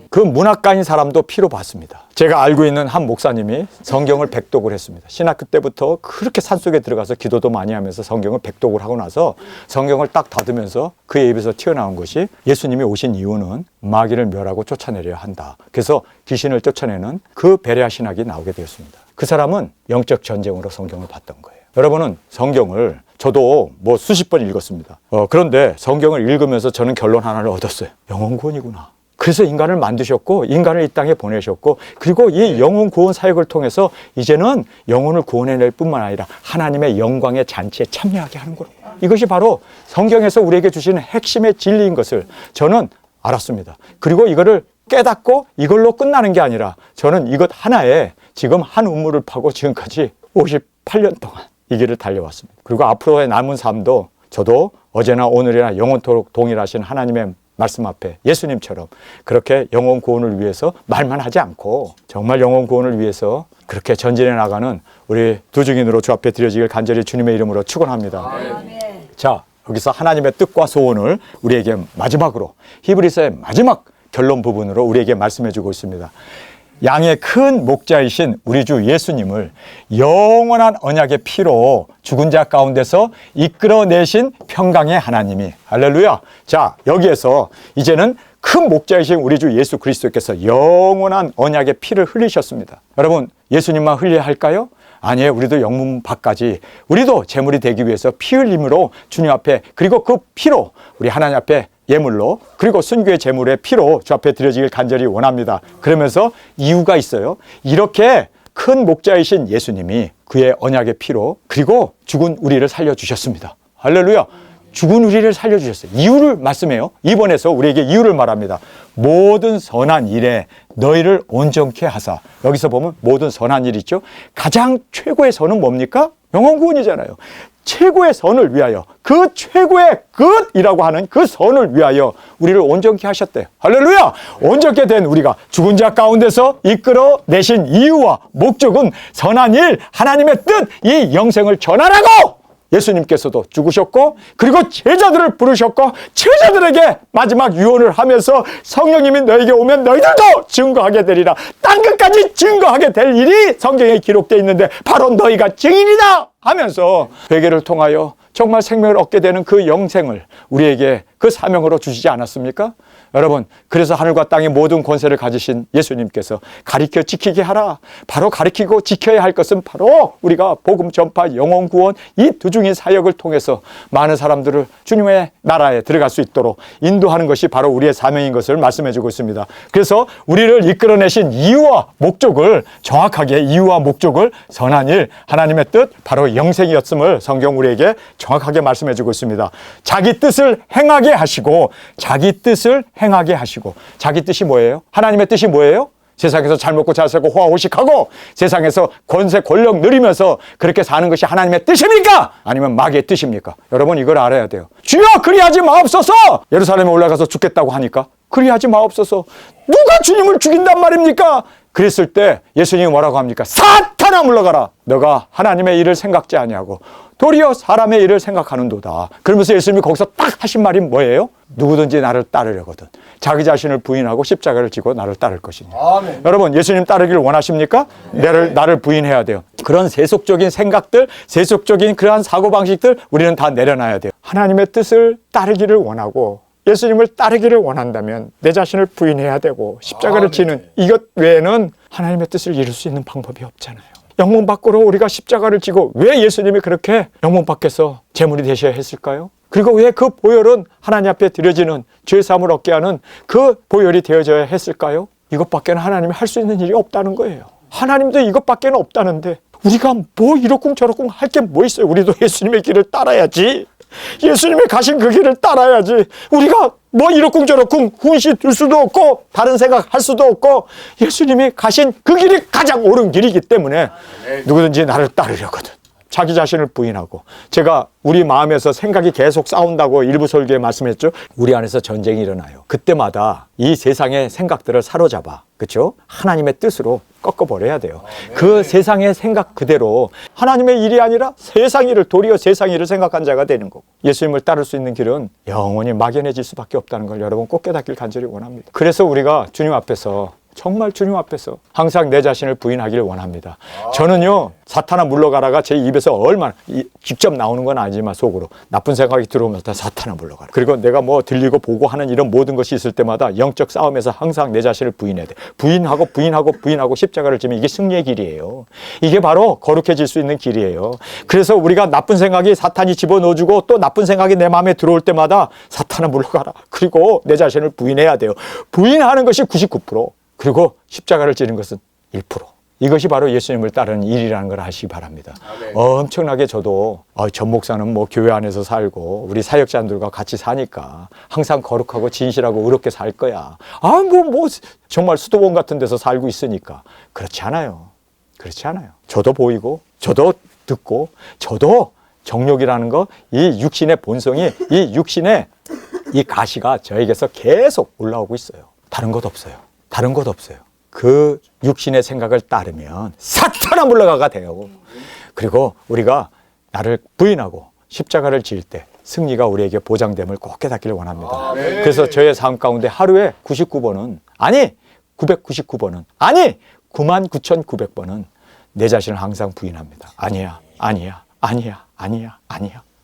그 문학가인 사람도 피로 봤습니다. 제가 알고 있는 한 목사님이 성경을 백독을 했습니다. 신학교 때부터 그렇게 산속에 들어가서 기도도 많이 하면서 성경을 백독을 하고 나서 성경을 딱 닫으면서 그의 입에서 튀어나온 것이, 예수님이 오신 이유는 마귀를 멸하고 쫓아내려야 한다. 그래서 귀신을 쫓아내는 그 베레아 신학이 나오게 되었습니다. 그 사람은 영적 전쟁으로 성경을 봤던 거예요. 여러분은 성경을, 저도 수십 번 읽었습니다. 그런데 성경을 읽으면서 저는 결론 하나를 얻었어요. 영혼 구원이구나. 그래서 인간을 만드셨고 인간을 이 땅에 보내셨고, 그리고 이 영혼 구원 사역을 통해서 이제는 영혼을 구원해낼 뿐만 아니라 하나님의 영광의 잔치에 참여하게 하는 거로, 이것이 바로 성경에서 우리에게 주시는 핵심의 진리인 것을 저는 알았습니다. 그리고 이거를 깨닫고 이걸로 끝나는 게 아니라 저는 이것 하나에 지금 한 우물을 파고 지금까지 58년 동안 이 길을 달려왔습니다. 그리고 앞으로의 남은 삶도 저도 어제나 오늘이나 영원토록 동일하신 하나님의 말씀 앞에 예수님처럼 그렇게 영혼 구원을 위해서 말만 하지 않고 정말 영혼 구원을 위해서 그렇게 전진해 나가는 우리 두 증인으로 주 앞에 드려지길 간절히 주님의 이름으로 축원합니다. 아멘. 자, 여기서 하나님의 뜻과 소원을 우리에게 마지막으로, 히브리서의 마지막 결론 부분으로 우리에게 말씀해 주고 있습니다. 양의 큰 목자이신 우리 주 예수님을 영원한 언약의 피로 죽은 자 가운데서 이끌어내신 평강의 하나님이, 할렐루야. 자, 여기에서 이제는 큰 목자이신 우리 주 예수 그리스도께서 영원한 언약의 피를 흘리셨습니다. 여러분, 예수님만 흘려야 할까요? 아니에요. 우리도 영문 밖까지 우리도 제물이 되기 위해서 피 흘림으로 주님 앞에, 그리고 그 피로 우리 하나님 앞에 예물로, 그리고 순교의 제물의 피로 주 앞에 드려지길 간절히 원합니다. 그러면서 이유가 있어요. 이렇게 큰 목자이신 예수님이 그의 언약의 피로, 그리고 죽은 우리를 살려주셨습니다. 할렐루야. 죽은 우리를 살려주셨어요. 이유를 말씀해요. 이번에서 우리에게 이유를 말합니다. 모든 선한 일에 너희를 온전케 하사. 여기서 보면 모든 선한 일 있죠. 가장 최고의 선은 뭡니까? 영혼 구원이잖아요. 최고의 선을 위하여, 그 최고의 끝이라고 하는 그 선을 위하여 우리를 온전케 하셨대요. 할렐루야! 온전케 된 우리가 죽은 자 가운데서 이끌어내신 이유와 목적은 선한 일, 하나님의 뜻, 이 영생을 전하라고 예수님께서도 죽으셨고, 그리고 제자들을 부르셨고, 제자들에게 마지막 유언을 하면서 성령님이 너에게 오면 너희들도 증거하게 되리라. 땅끝까지 증거하게 될 일이 성경에 기록되어 있는데 바로 너희가 증인이다 하면서 회개를 통하여 정말 생명을 얻게 되는 그 영생을 우리에게 그 사명으로 주시지 않았습니까? 여러분, 그래서 하늘과 땅의 모든 권세를 가지신 예수님께서 가리켜 지키게 하라. 바로 가리키고 지켜야 할 것은 바로 우리가 복음 전파, 영혼 구원 이 두 중의 사역을 통해서 많은 사람들을 주님의 나라에 들어갈 수 있도록 인도하는 것이 바로 우리의 사명인 것을 말씀해 주고 있습니다. 그래서 우리를 이끌어내신 이유와 목적을 정확하게 이유와 목적을 선한 일, 하나님의 뜻, 바로 영생이었음을 성경 우리에게 정확하게 말씀해 주고 있습니다. 자기 뜻을 행하게 하시고 자기 뜻을 행하게 하시고 자기 뜻이 뭐예요? 하나님의 뜻이 뭐예요? 세상에서 잘 먹고 잘 살고 호화호식하고 세상에서 권세 권력 누리면서 그렇게 사는 것이 하나님의 뜻입니까? 아니면 마귀의 뜻입니까? 여러분 이걸 알아야 돼요. 주여 그리하지 마옵소서. 예루살렘에 올라가서 죽겠다고 하니까 그리하지 마옵소서. 누가 주님을 죽인단 말입니까? 그랬을 때 예수님이 뭐라고 합니까? 사탄아 물러가라. 너가 하나님의 일을 생각지 아니하고 도리어 사람의 일을 생각하는도다. 그러면서 예수님이 거기서 딱 하신 말이 뭐예요? 누구든지 나를 따르려거든 자기 자신을 부인하고 십자가를 지고 나를 따를 것이니. 아멘. 여러분 예수님 따르기를 원하십니까? 네. 나를 부인해야 돼요. 그런 세속적인 생각들, 세속적인 그러한 사고방식들 우리는 다 내려놔야 돼요. 하나님의 뜻을 따르기를 원하고 예수님을 따르기를 원한다면 내 자신을 부인해야 되고 십자가를 지는 이것 외에는 하나님의 뜻을 이룰 수 있는 방법이 없잖아요. 영문 밖으로 우리가 십자가를 지고 왜 예수님이 그렇게 영문 밖에서 제물이 되셔야 했을까요? 그리고 왜 그 보혈은 하나님 앞에 드려지는 죄사함을 얻게 하는 그 보혈이 되어져야 했을까요? 이것밖에는 하나님이 할 수 있는 일이 없다는 거예요. 하나님도 이것밖에는 없다는데 우리가 뭐 이러쿵 저러쿵 할 게 뭐 있어요? 우리도 예수님의 길을 따라야지. 예수님이 가신 그 길을 따라야지. 우리가 뭐 이러쿵 저러쿵 훈시 둘 수도 없고 다른 생각 할 수도 없고 예수님이 가신 그 길이 가장 옳은 길이기 때문에 누구든지 나를 따르려거든 자기 자신을 부인하고. 제가 우리 마음에서 생각이 계속 싸운다고 일부 설교에 말씀했죠. 우리 안에서 전쟁이 일어나요. 그때마다 이 세상의 생각들을 사로잡아, 그렇죠? 하나님의 뜻으로 꺾어버려야 돼요. 그 세상의 생각 그대로 하나님의 일이 아니라 세상 일을 도리어 세상 일을 생각한 자가 되는 거고, 예수님을 따를 수 있는 길은 영원히 막연해질 수밖에 없다는 걸 여러분 꼭 깨닫길 간절히 원합니다. 그래서 우리가 주님 앞에서 정말 주님 앞에서 항상 내 자신을 부인하기를 원합니다. 저는요, 사탄아 물러가라가 제 입에서 얼마나 직접 나오는 건 아니지만 속으로 나쁜 생각이 들어오면 다 사탄아 물러가라. 그리고 내가 뭐 들리고 보고 하는 이런 모든 것이 있을 때마다 영적 싸움에서 항상 내 자신을 부인해야 돼. 부인하고 십자가를 지면 이게 승리의 길이에요. 이게 바로 거룩해질 수 있는 길이에요. 그래서 우리가 나쁜 생각이 사탄이 집어넣어주고 또 나쁜 생각이 내 마음에 들어올 때마다 사탄아 물러가라. 그리고 내 자신을 부인해야 돼요. 부인하는 것이 99%. 그리고 십자가를 지는 것은 1%. 이것이 바로 예수님을 따르는 일이라는 걸 아시기 바랍니다. 아멘. 엄청나게 저도 전 목사는 뭐 교회 안에서 살고 우리 사역자들과 같이 사니까 항상 거룩하고 진실하고 의롭게 살 거야. 정말 수도원 같은 데서 살고 있으니까. 그렇지 않아요. 그렇지 않아요. 저도 보이고 저도 듣고 저도 정욕이라는 거, 이 육신의 본성이, 이 육신의 이 가시가 저에게서 계속 올라오고 있어요. 다른 것 없어요. 다른 것 없어요. 그 육신의 생각을 따르면 사탄아 물러가가 돼요. 그리고 우리가 나를 부인하고 십자가를 지을 때 승리가 우리에게 보장됨을 꼭 깨닫기를 원합니다. 그래서 저의 삶 가운데 하루에 99번은 아니 999번은 아니 99,900번은 내 자신을 항상 부인합니다. 아니야.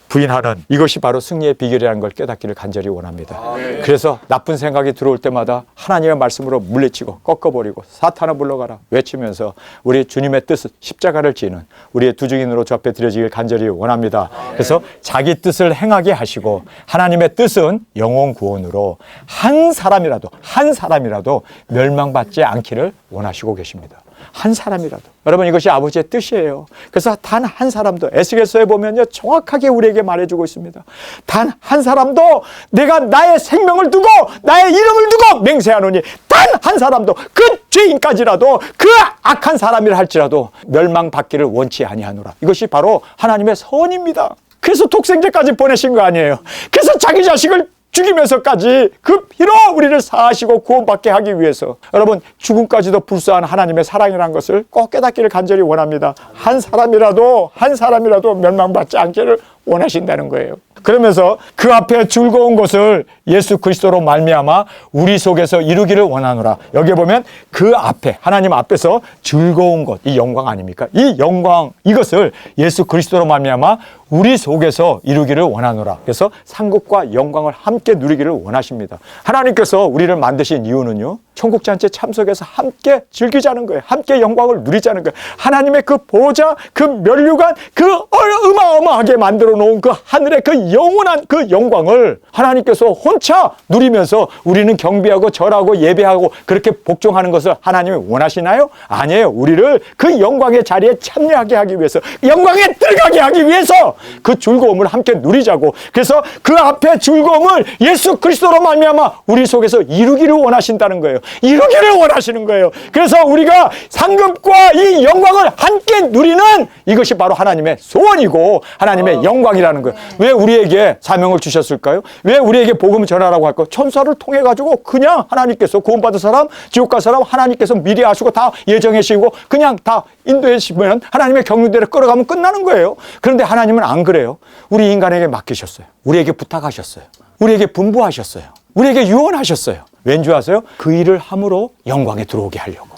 부인하는 이것이 바로 승리의 비결이라는 걸 깨닫기를 간절히 원합니다. 그래서 나쁜 생각이 들어올 때마다 하나님의 말씀으로 물리치고 꺾어버리고 사탄아 물러가라 외치면서 우리 주님의 뜻을 십자가를 지는 우리의 두 증인으로 주 앞에 드려지길 간절히 원합니다. 그래서 자기 뜻을 행하게 하시고 하나님의 뜻은 영혼 구원으로 한 사람이라도 멸망받지 않기를 원하시고 계십니다. 한 사람이라도. 여러분 이것이 아버지의 뜻이에요. 그래서 단 한 사람도, 에스겔서에 보면요 정확하게 우리에게 말해주고 있습니다. 단 한 사람도 내가 나의 생명을 두고 나의 이름을 두고 맹세하노니 단 한 사람도 그 죄인까지라도 그 악한 사람이라 할지라도 멸망받기를 원치 아니하노라. 이것이 바로 하나님의 선입니다. 그래서 독생자까지 보내신 거 아니에요. 그래서 자기 자식을 죽이면서까지 그 피로 우리를 사하시고 구원받게 하기 위해서 여러분 죽음까지도 불사한 하나님의 사랑이라는 것을 꼭 깨닫기를 간절히 원합니다. 한 사람이라도 멸망받지 않기를 원하신다는 거예요. 그러면서 그 앞에 즐거운 것을 예수 그리스도로 말미암아 우리 속에서 이루기를 원하노라. 여기 보면 그 앞에 하나님 앞에서 즐거운 것, 이 영광 아닙니까? 이 영광, 이것을 예수 그리스도로 말미암아 우리 속에서 이루기를 원하노라. 그래서 상급과 영광을 함께 누리기를 원하십니다. 하나님께서 우리를 만드신 이유는요, 천국잔치에 참석해서 함께 즐기자는 거예요. 함께 영광을 누리자는 거예요. 하나님의 그 보좌, 그 면류관, 그 어마어마하게 만들어 놓은 그 하늘의 그 영원한 그 영광을 하나님께서 혼자 누리면서 우리는 경배하고 절하고 예배하고 그렇게 복종하는 것을 하나님이 원하시나요? 아니에요. 우리를 그 영광의 자리에 참여하게 하기 위해서, 영광에 들어가게 하기 위해서 그 즐거움을 함께 누리자고. 그래서 그 앞에 즐거움을 예수 그리스도로 말미암아 우리 속에서 이루기를 원하신다는 거예요. 이루기를 원하시는 거예요. 그래서 우리가 상급과 이 영광을 함께 누리는 이것이 바로 하나님의 소원이고 하나님의 영광이라는 거예요. 왜 우리에게 사명을 주셨을까요? 왜 우리에게 복음을 전하라고 할까요? 천사를 통해 가지고 그냥 하나님께서 구원받은 사람, 지옥 갈 사람 하나님께서 미리 아시고 다 예정하시고 그냥 다 인도해 주시면 하나님의 경륜대로 끌어가면 끝나는 거예요. 그런데 하나님은 안 그래요. 우리 인간에게 맡기셨어요. 우리에게 부탁하셨어요. 우리에게 분부하셨어요. 우리에게 유언하셨어요. 왠지 아세요? 그 일을 함으로 영광에 들어오게 하려고.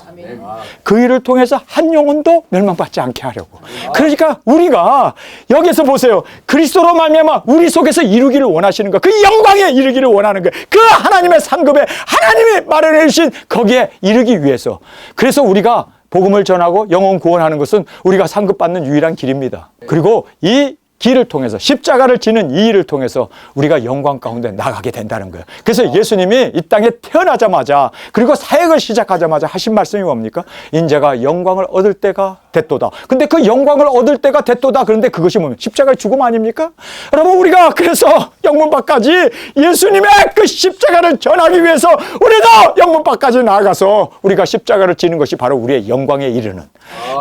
그 일을 통해서 한 영혼도 멸망받지 않게 하려고. 그러니까 우리가 여기서 보세요. 그리스도로 말미암아 우리 속에서 이루기를 원하시는 거, 그 영광에 이르기를 원하는 거, 그 하나님의 상급에 하나님이 마련해 주신 거기에 이르기 위해서. 그래서 우리가 복음을 전하고 영혼 구원하는 것은 우리가 상급받는 유일한 길입니다. 그리고 이 길을 통해서, 십자가를 지는 이 일을 통해서 우리가 영광 가운데 나가게 된다는 거예요. 그래서 예수님이 이 땅에 태어나자마자, 그리고 사역을 시작하자마자 하신 말씀이 뭡니까? 인자가 영광을 얻을 때가 됐도다. 근데 그 영광을 얻을 때가 됐도다. 그런데 그것이 뭡니까? 십자가의 죽음 아닙니까? 여러분, 우리가 그래서 영문밖까지 예수님의 그 십자가를 전하기 위해서 우리도 영문밖까지 나아가서 우리가 십자가를 지는 것이 바로 우리의 영광에 이르는,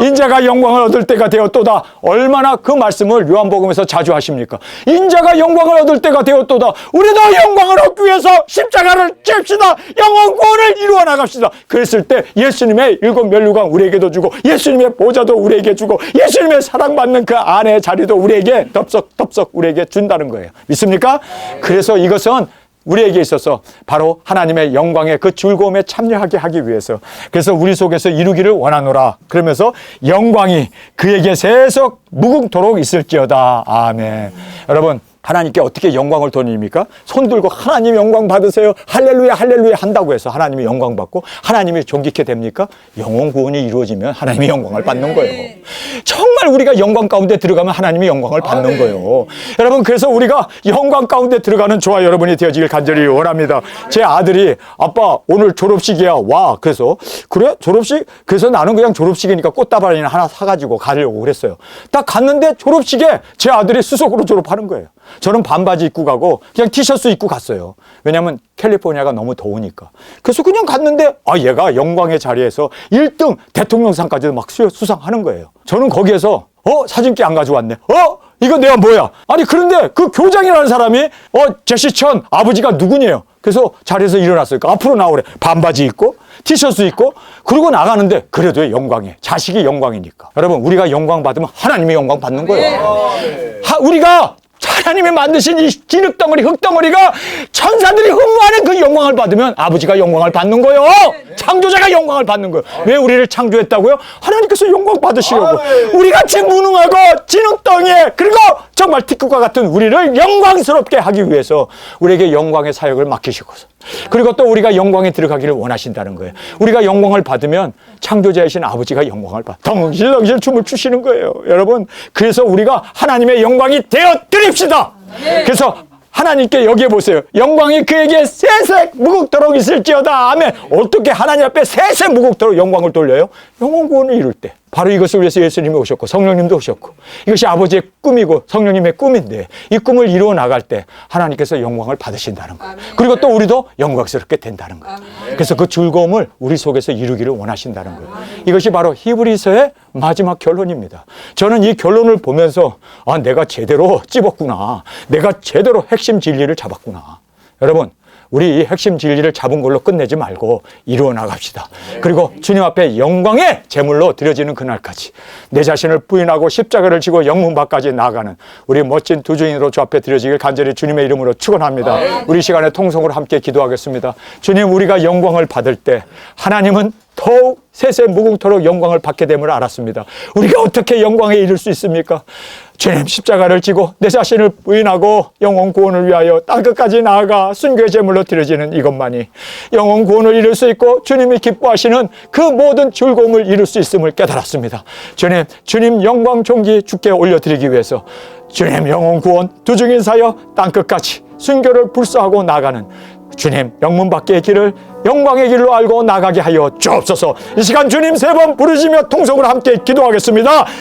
인자가 영광을 얻을 때가 되었도다. 얼마나 그 말씀을 요한복음에서 자주 하십니까? 인자가 영광을 얻을 때가 되었도다. 우리도 영광을 얻기 위해서 십자가를 잽시다. 영원 구원을 이루어 나갑시다. 그랬을 때 예수님의 일곱 면류관 우리에게도 주고, 예수님의 보좌도 우리에게 주고, 예수님의 사랑받는 그 안의 자리도 우리에게 덥석 우리에게 준다는 거예요. 믿습니까? 그래서 이것은 우리에게 있어서 바로 하나님의 영광의 그 즐거움에 참여하게 하기 위해서, 그래서 우리 속에서 이루기를 원하노라. 그러면서 영광이 그에게 세속 무궁토록 있을지어다. 아멘. 여러분, 하나님께 어떻게 영광을 돌립니까? 손 들고 하나님 영광 받으세요. 할렐루야 할렐루야 한다고 해서 하나님이 영광 받고 하나님이 존귀케 됩니까? 영혼 구원이 이루어지면 하나님이 영광을 받는 거예요. 정말 우리가 영광 가운데 들어가면 하나님이 영광을 받는 거예요. 여러분, 그래서 우리가 영광 가운데 들어가는 저와 여러분이 되어지길 간절히 원합니다. 제 아들이 아빠 오늘 졸업식이야 와. 그래서 그래? 졸업식? 그래서 나는 그냥 졸업식이니까 꽃다발이나 하나 사가지고 가려고 그랬어요. 딱 갔는데 졸업식에 제 아들이 수석으로 졸업하는 거예요. 저는 반바지 입고 가고 그냥 티셔츠 입고 갔어요. 왜냐하면 캘리포니아가 너무 더우니까. 그래서 그냥 갔는데 얘가 영광의 자리에서 1등 대통령상까지도 막 수상하는 거예요. 저는 거기에서 사진기 안 가져왔네. 이거 내가 뭐야? 아니 그런데 그 교장이라는 사람이 제시천 아버지가 누구냐요? 그래서 자리에서 일어났으니까 앞으로 나오래. 반바지 입고 티셔츠 입고 그러고 나가는데 그래도 영광이에요. 자식이 영광이니까. 여러분, 우리가 영광 받으면 하나님이 영광 받는 거예요. 우리가 하나님이 만드신 이 진흙덩어리, 흙덩어리가 천사들이 흠모하는 그 영광을 받으면 아버지가 영광을 받는 거예요. 창조자가 영광을 받는 거예요. 왜 우리를 창조했다고요? 하나님께서 영광 받으시려고. 우리 같이 무능하고 진흙덩이에, 그리고 정말 티끌과 같은 우리를 영광스럽게 하기 위해서 우리에게 영광의 사역을 맡기시고서, 그리고 또 우리가 영광에 들어가기를 원하신다는 거예요. 우리가 영광을 받으면 창조자이신 아버지가 영광을 받아 덩실덩실 춤을 추시는 거예요. 여러분, 그래서 우리가 하나님의 영광이 되어 드립시다. 그래서 하나님께 여기에 보세요. 영광이 그에게 세세 무궁토록 있을지어다. 아멘. 어떻게 하나님 앞에 세세 무궁토록 영광을 돌려요? 영원 구원을 이룰 때. 바로 이것을 위해서 예수님이 오셨고 성령님도 오셨고, 이것이 아버지의 꿈이고 성령님의 꿈인데, 이 꿈을 이루어 나갈 때 하나님께서 영광을 받으신다는 거예요. 그리고 또 우리도 영광스럽게 된다는 거예요. 그래서 그 즐거움을 우리 속에서 이루기를 원하신다는 거예요. 이것이 바로 히브리서의 마지막 결론입니다. 저는 이 결론을 보면서 내가 제대로 찝었구나. 내가 제대로 핵심 진리를 잡았구나. 여러분, 우리 이 핵심 진리를 잡은 걸로 끝내지 말고 이루어 나갑시다. 그리고 주님 앞에 영광의 제물로 드려지는 그날까지 내 자신을 부인하고 십자가를 지고 영문밖까지 나아가는 우리 멋진 두 주인으로 주 앞에 드려지길 간절히 주님의 이름으로 축원합니다. 우리 시간에 통성으로 함께 기도하겠습니다. 주님, 우리가 영광을 받을 때 하나님은 더욱 세세 무궁토록 영광을 받게 됨을 알았습니다. 우리가 어떻게 영광에 이를 수 있습니까? 주님, 십자가를 지고 내 자신을 부인하고 영혼 구원을 위하여 땅끝까지 나아가 순교의 제물로 드려지는 이것만이 영혼 구원을 이룰 수 있고 주님이 기뻐하시는 그 모든 즐거움을 이룰 수 있음을 깨달았습니다. 주님 영광 존귀 주께 올려드리기 위해서 주님 영혼 구원 두 증인 사여 땅끝까지 순교를 불사하고 나가는 주님 영문 밖의 길을 영광의 길로 알고 나가게 하여 주옵소서. 이 시간 주님 세 번 부르시며 통성으로 함께 기도하겠습니다.